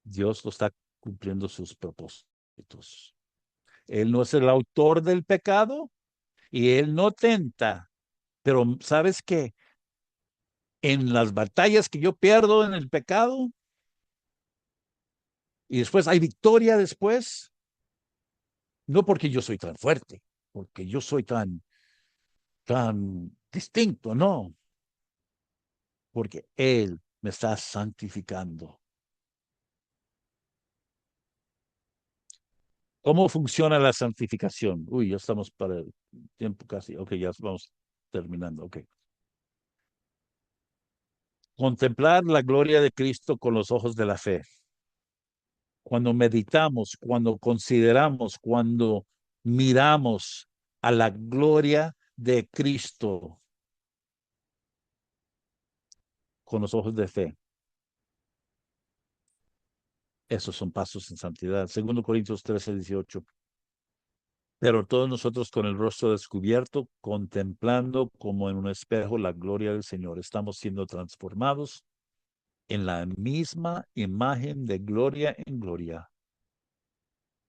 Dios lo está cumpliendo sus propósitos. Él no es el autor del pecado y él no tenta. Pero ¿sabes qué? En las batallas que yo pierdo en el pecado y después hay victoria después, no porque yo soy tan fuerte, porque yo soy tan distinto, no, porque Él me está santificando. ¿Cómo funciona la santificación? Uy, ya estamos para el tiempo casi. Ok, ya vamos terminando. Ok. Contemplar la gloria de Cristo con los ojos de la fe. Cuando meditamos, cuando consideramos, cuando miramos a la gloria de Cristo con los ojos de fe. Esos son pasos en santidad. Segundo Corintios 13:18. Pero todos nosotros con el rostro descubierto, contemplando como en un espejo la gloria del Señor, estamos siendo transformados en la misma imagen de gloria en gloria,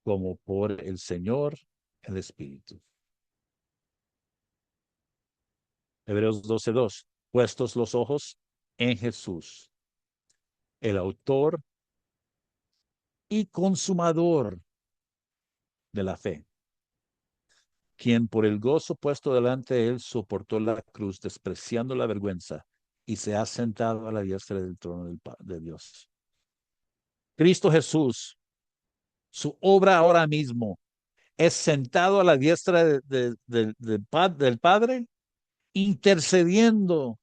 como por el Señor, el Espíritu. Hebreos 12:2. Puestos los ojos en Jesús, el autor y consumador de la fe, quien por el gozo puesto delante de él soportó la cruz, despreciando la vergüenza, y se ha sentado a la diestra del trono de Dios. Cristo Jesús, su obra ahora mismo, es sentado a la diestra del Padre, intercediendo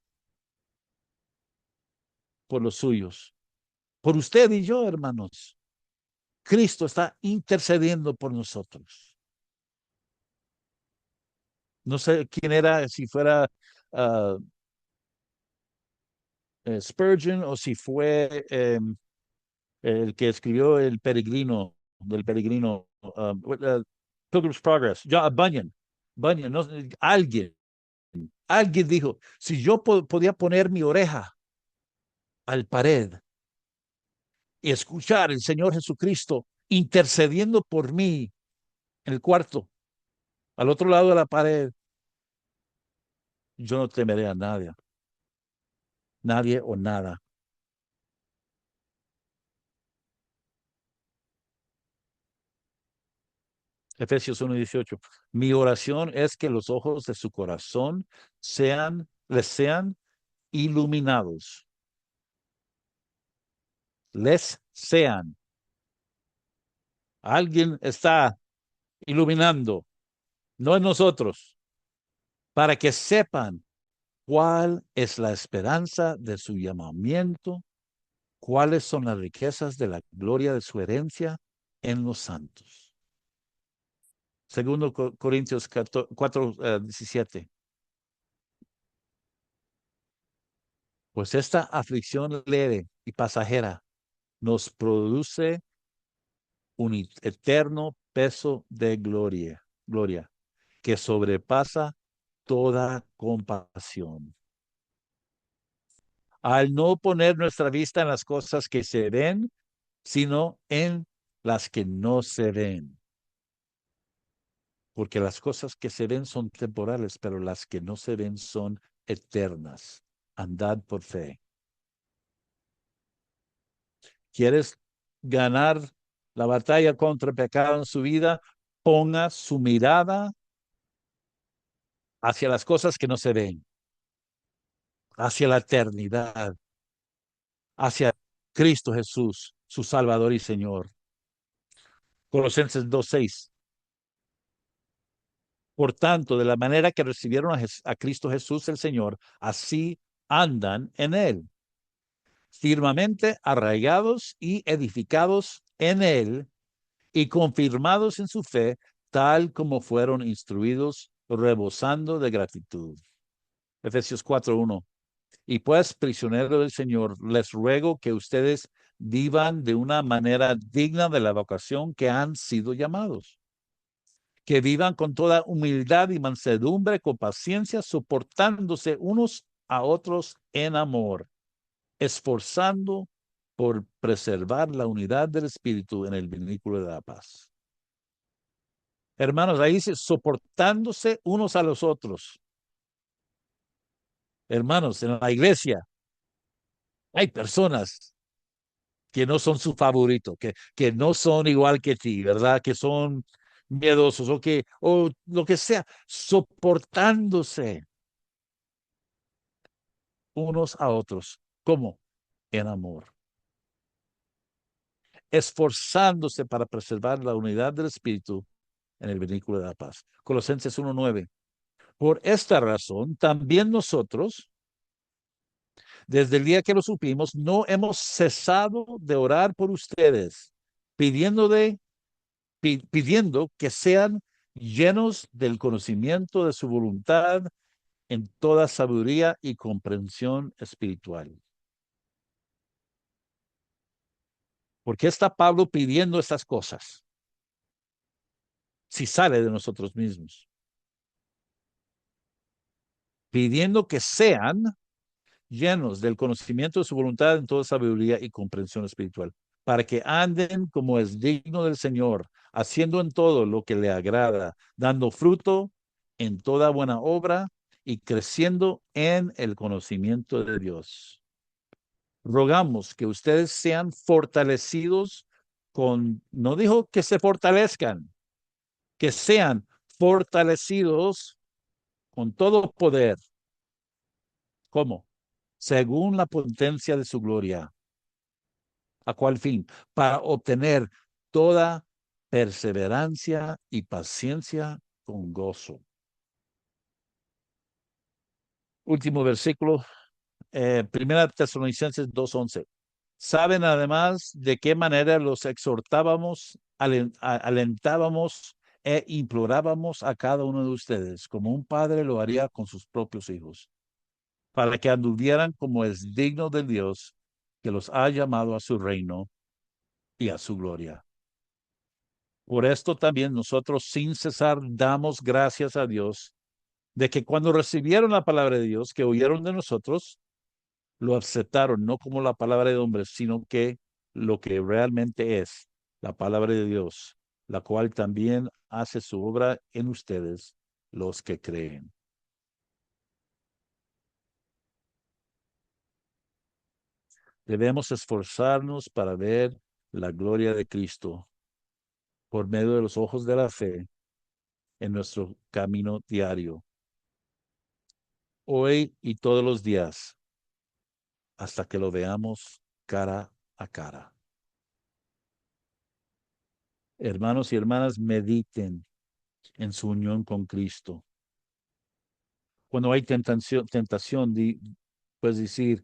por los suyos, por usted y yo, hermanos. Cristo está intercediendo por nosotros. No sé quién era, si fuera uh, Spurgeon o si fue el que escribió El Peregrino, del Peregrino, Pilgrim's Progress, Bunyan, Bunyan, no, alguien dijo, si yo podía poner mi oreja al pared y escuchar al Señor Jesucristo intercediendo por mí en el cuarto, al otro lado de la pared, yo no temeré a nadie o nada. Efesios 1:18. Mi oración es que los ojos de su corazón les sean iluminados. Les sean. Alguien está iluminando, no es nosotros, para que sepan cuál es la esperanza de su llamamiento, cuáles son las riquezas de la gloria de su herencia en los santos. Segundo Corintios 4:17. Pues esta aflicción leve y pasajera nos produce un eterno peso de gloria que sobrepasa toda compasión. Al no poner nuestra vista en las cosas que se ven, sino en las que no se ven. Porque las cosas que se ven son temporales, pero las que no se ven son eternas. Andad por fe. ¿Quieres ganar la batalla contra el pecado en su vida? Ponga su mirada hacia las cosas que no se ven, hacia la eternidad, hacia Cristo Jesús, su Salvador y Señor. Colosenses 2:6. Por tanto, de la manera que recibieron a Cristo Jesús el Señor, así andan en él, firmemente arraigados y edificados en él y confirmados en su fe, tal como fueron instruidos, rebosando de gratitud. Efesios 4:1. Y pues, prisionero del Señor, les ruego que ustedes vivan de una manera digna de la vocación que han sido llamados, que vivan con toda humildad y mansedumbre, con paciencia, soportándose unos a otros en amor, esforzando por preservar la unidad del espíritu en el vínculo de la paz. Hermanos, ahí dice soportándose unos a los otros. Hermanos, en la iglesia hay personas que no son su favorito, que no son igual que ti, ¿verdad? Que son miedosos o lo que sea, soportándose unos a otros. ¿Cómo? En amor. Esforzándose para preservar la unidad del espíritu en el vínculo de la paz. Colosenses 1:9. Por esta razón, también nosotros, desde el día que lo supimos, no hemos cesado de orar por ustedes, pidiendo, pidiendo que sean llenos del conocimiento de su voluntad en toda sabiduría y comprensión espiritual. ¿Por qué está Pablo pidiendo estas cosas? Si sale de nosotros mismos. Pidiendo que sean llenos del conocimiento de su voluntad en toda sabiduría y comprensión espiritual, para que anden como es digno del Señor, haciendo en todo lo que le agrada, dando fruto en toda buena obra y creciendo en el conocimiento de Dios. Rogamos que ustedes sean fortalecidos no dijo que se fortalezcan, que sean fortalecidos con todo poder. ¿Cómo? Según la potencia de su gloria. ¿A cuál fin? Para obtener toda perseverancia y paciencia con gozo. Último versículo, Primera Tesalonicenses 2:11. Saben además de qué manera los exhortábamos, alentábamos e implorábamos a cada uno de ustedes, como un padre lo haría con sus propios hijos, para que anduvieran como es digno de Dios, que los ha llamado a su reino y a su gloria. Por esto también nosotros sin cesar damos gracias a Dios de que cuando recibieron la palabra de Dios, que oyeron de nosotros, lo aceptaron no como la palabra de hombres, sino que lo que realmente es la palabra de Dios, la cual también hace su obra en ustedes, los que creen. Debemos esforzarnos para ver la gloria de Cristo por medio de los ojos de la fe en nuestro camino diario, hoy y todos los días, hasta que lo veamos cara a cara. Hermanos y hermanas, mediten en su unión con Cristo. Cuando hay tentación, puedes decir,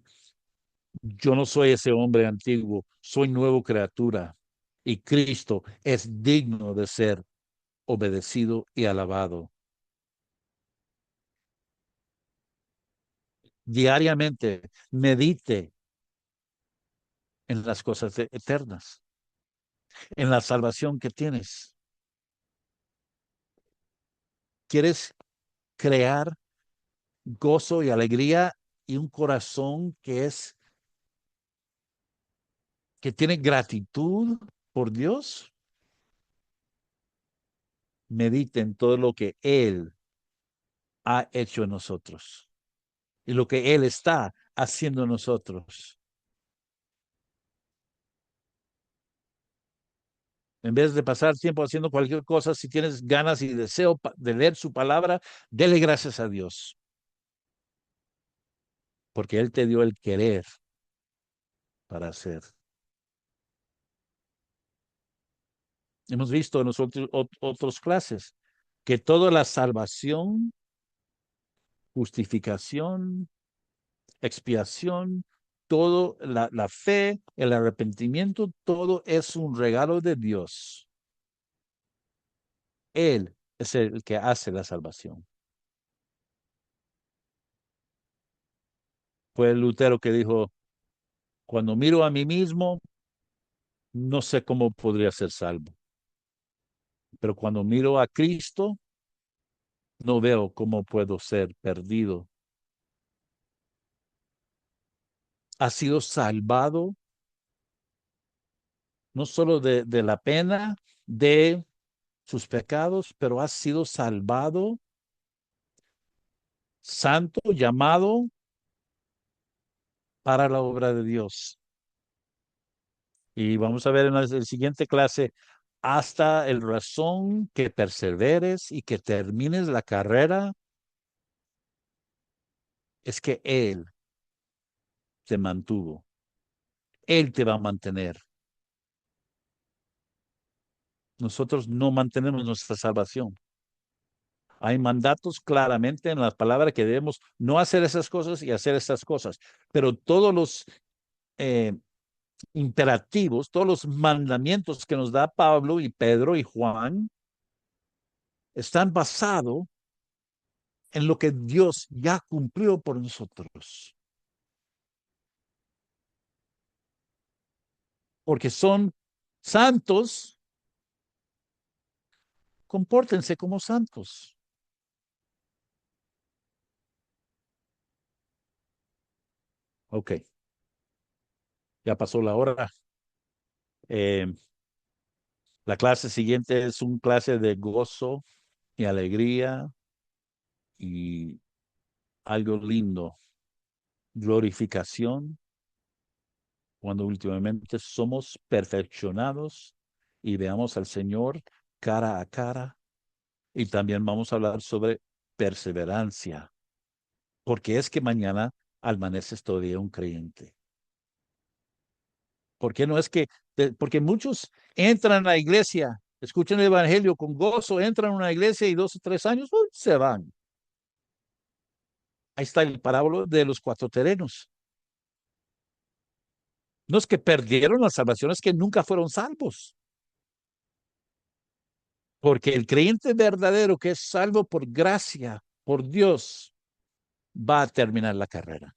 yo no soy ese hombre antiguo, soy nueva criatura y Cristo es digno de ser obedecido y alabado. Diariamente medite en las cosas eternas, en la salvación que tienes. ¿Quieres crear gozo y alegría y un corazón que tiene gratitud por Dios? Medite en todo lo que Él ha hecho en nosotros y lo que Él está haciendo en nosotros. En vez de pasar tiempo haciendo cualquier cosa, si tienes ganas y deseo de leer su palabra, dele gracias a Dios, porque Él te dio el querer para hacer. Hemos visto en los otros clases que toda la salvación, justificación, expiación, todo la fe, el arrepentimiento, todo es un regalo de Dios. Él es el que hace la salvación. Fue Lutero que dijo, cuando miro a mí mismo, no sé cómo podría ser salvo. Pero cuando miro a Cristo, no veo cómo puedo ser perdido. Ha sido salvado no solo de la pena de sus pecados, pero ha sido salvado, santo, llamado para la obra de Dios. Y vamos a ver en la siguiente clase, hasta el razón que perseveres y que termines la carrera, es que Él te mantuvo. Él te va a mantener. Nosotros no mantenemos nuestra salvación. Hay mandatos claramente en la palabra que debemos no hacer esas cosas y hacer esas cosas. Pero todos los eh, imperativos, todos los mandamientos que nos da Pablo y Pedro y Juan, están basados en lo que Dios ya cumplió por nosotros. Porque son santos, compórtense como santos. Ok, ya pasó la hora. Eh, la clase siguiente es un clase de gozo y alegría y algo lindo, glorificación, cuando últimamente somos perfeccionados y veamos al Señor cara a cara. Y también vamos a hablar sobre perseverancia, porque es que mañana amaneces todavía un creyente. Porque no es que, porque muchos entran a la iglesia, escuchan el evangelio con gozo, entran a una iglesia y 2 o 3 años se van. Ahí está el parábola de los 4 terrenos. No es que perdieron la salvación, es que nunca fueron salvos. Porque el creyente verdadero que es salvo por gracia, por Dios, va a terminar la carrera.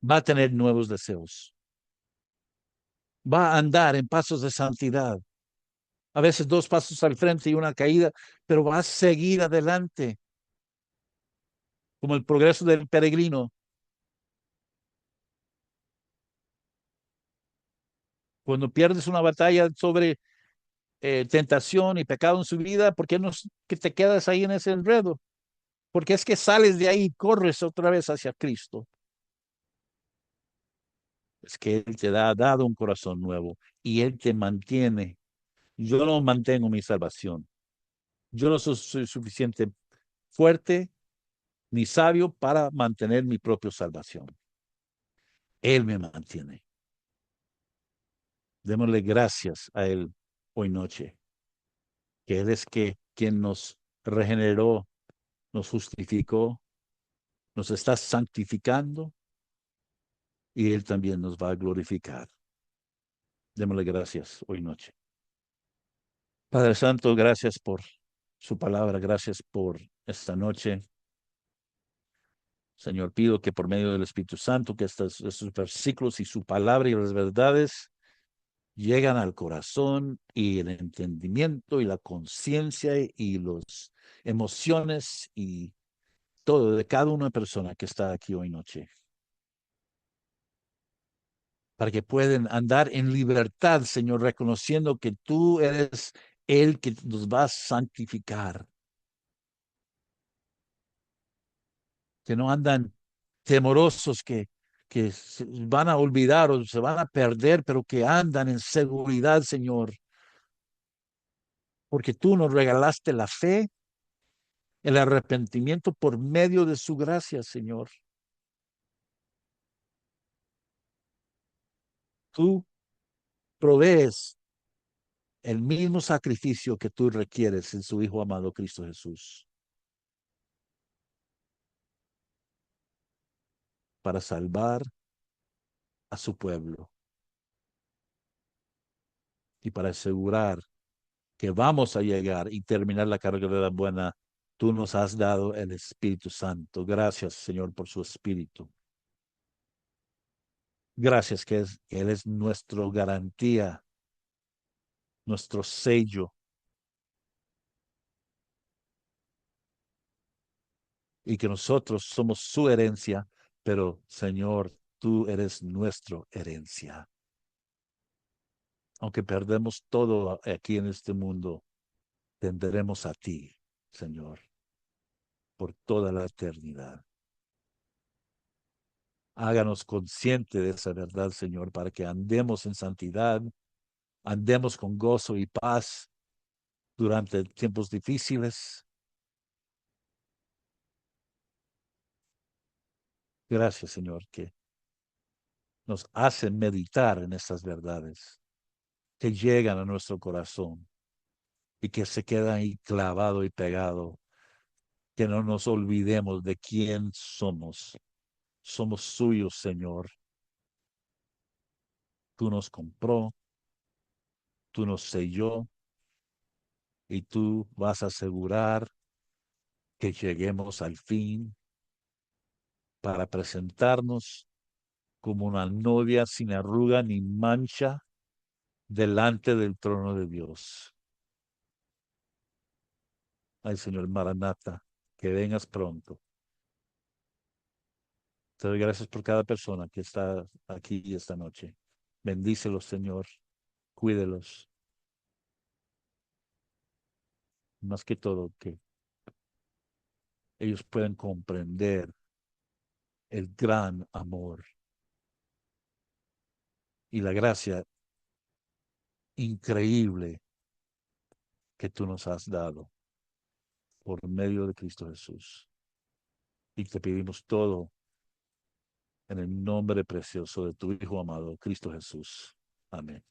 Va a tener nuevos deseos. Va a andar en pasos de santidad. A veces 2 pasos al frente y una caída, pero va a seguir adelante, como el progreso del peregrino. Cuando pierdes una batalla sobre tentación y pecado en su vida, ¿por qué no que te quedas ahí en ese enredo? Porque es que sales de ahí y corres otra vez hacia Cristo. Es que Él te ha dado un corazón nuevo y Él te mantiene. Yo no mantengo mi salvación. Yo no soy suficiente fuerte ni sabio para mantener mi propia salvación. Él me mantiene. Démosle gracias a Él hoy noche, que Él es quien nos regeneró, nos justificó, nos está santificando y Él también nos va a glorificar. Démosle gracias hoy noche. Padre Santo, gracias por su palabra, gracias por esta noche. Señor, pido que por medio del Espíritu Santo, que estos versículos y su palabra y las verdades llegan al corazón y el entendimiento y la conciencia y las emociones y todo de cada una persona que está aquí hoy noche, para que puedan andar en libertad, Señor, reconociendo que tú eres el que nos va a santificar, que no andan temorosos que se van a olvidar o se van a perder, pero que andan en seguridad, Señor, porque tú nos regalaste la fe, el arrepentimiento por medio de su gracia, Señor. Tú provees el mismo sacrificio que tú requieres en su Hijo amado Cristo Jesús para salvar a su pueblo y para asegurar que vamos a llegar y terminar la carrera buena. Tú nos has dado el Espíritu Santo. Gracias, Señor, por su Espíritu. Gracias que Él es nuestro garantía, nuestro sello, y que nosotros somos su herencia, pero Señor, tú eres nuestra herencia. Aunque perdemos todo aquí en este mundo, tendremos a ti, Señor, por toda la eternidad. Háganos consciente de esa verdad, Señor, para que andemos en santidad, andemos con gozo y paz durante tiempos difíciles. Gracias, Señor, que nos hacen meditar en estas verdades, que llegan a nuestro corazón y que se quedan ahí clavado y pegado, que no nos olvidemos de quién somos. Somos suyos, Señor. Tú nos compró, tú nos selló y tú vas a asegurar que lleguemos al fin para presentarnos como una novia sin arruga ni mancha delante del trono de Dios. Ay, Señor Maranata, que vengas pronto. Te doy gracias por cada persona que está aquí esta noche. Bendícelos, Señor. Cuídelos. Más que todo, que ellos puedan comprender el gran amor y la gracia increíble que tú nos has dado por medio de Cristo Jesús. Y te pedimos todo en el nombre precioso de tu Hijo amado, Cristo Jesús. Amén.